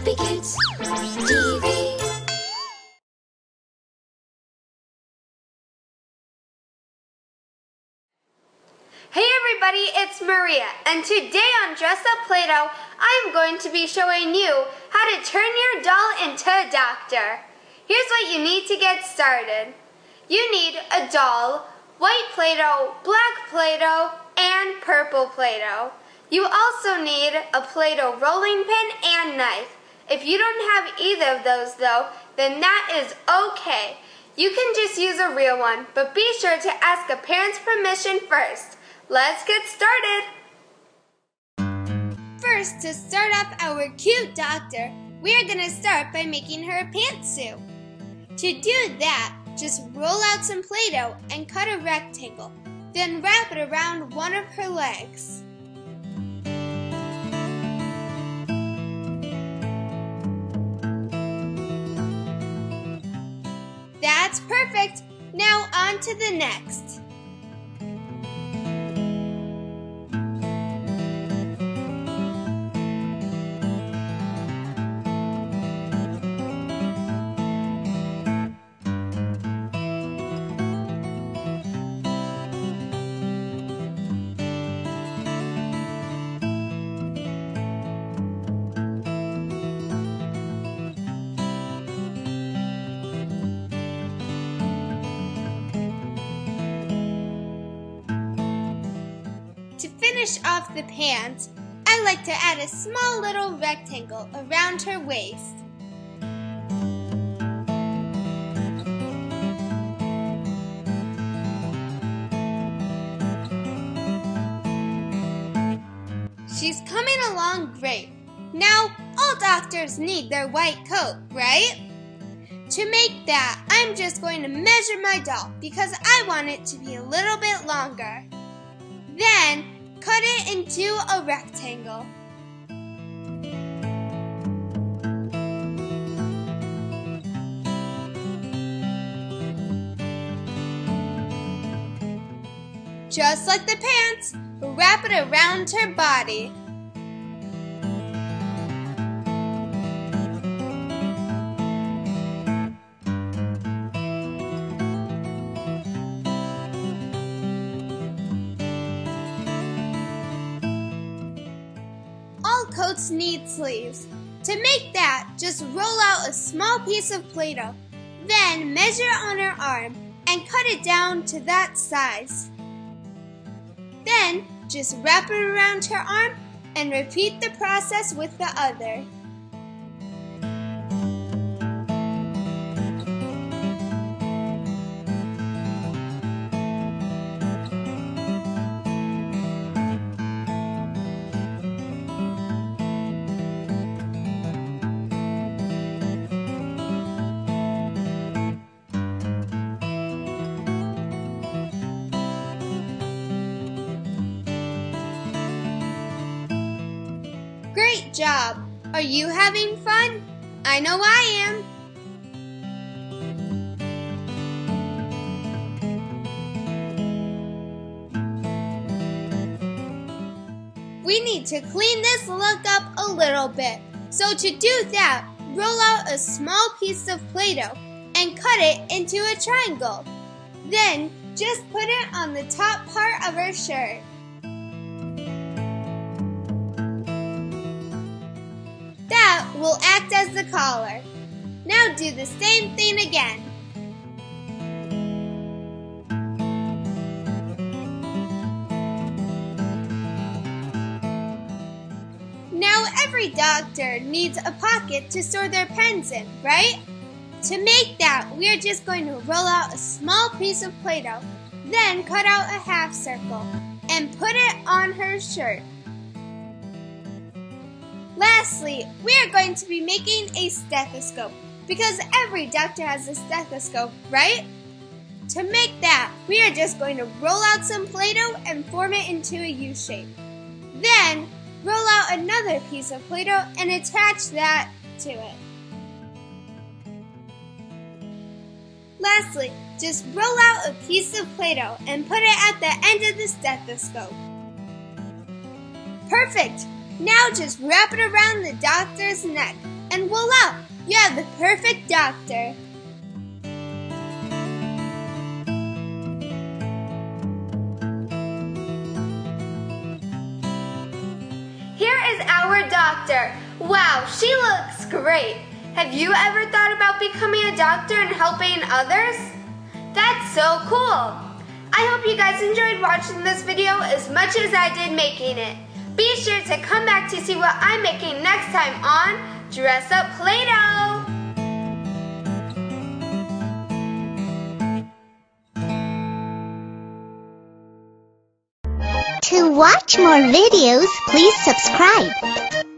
Happykids TV. Hey everybody, it's Maria, and today on Dress Up Play-Doh, I'm going to be showing you how to turn your doll into a doctor. Here's what you need to get started. You need a doll, white Play-Doh, black Play-Doh, and purple Play-Doh. You also need a Play-Doh rolling pin and knife. If you don't have either of those though, then that is okay. You can just use a real one, but be sure to ask a parent's permission first. Let's get started! First, to start up our cute doctor, we are going to start by making her a pantsuit. To do that, just roll out some Play-Doh and cut a rectangle, then wrap it around one of her legs. That's perfect! Now on to the next. To finish off the pants, I like to add a small little rectangle around her waist. She's coming along great. Now, all doctors need their white coat, right? To make that, I'm just going to measure my doll because I want it to be a little bit longer. Then, cut it into a rectangle. Just like the pants, wrap it around her body. All coats need sleeves. To make that, just roll out a small piece of Play-Doh, then measure on her arm and cut it down to that size. Then, just wrap it around her arm and repeat the process with the other. Great job! Are you having fun? I know I am! We need to clean this look up a little bit. So to do that, roll out a small piece of Play-Doh and cut it into a triangle. Then, just put it on the top part of her shirt. That will act as the collar. Now do the same thing again. Now every doctor needs a pocket to store their pens in, right? To make that, we are just going to roll out a small piece of Play-Doh, then cut out a half circle and put it on her shirt. Lastly, we are going to be making a stethoscope because every doctor has a stethoscope, right? To make that, we are just going to roll out some Play-Doh and form it into a U shape. Then, roll out another piece of Play-Doh and attach that to it. Lastly, just roll out a piece of Play-Doh and put it at the end of the stethoscope. Perfect! Now just wrap it around the doctor's neck and voila! You have the perfect doctor. Here is our doctor. Wow, she looks great. Have you ever thought about becoming a doctor and helping others? That's so cool. I hope you guys enjoyed watching this video as much as I did making it. Be sure to come back to see what I'm making next time on Dress Up Play-Doh. To watch more videos, please subscribe.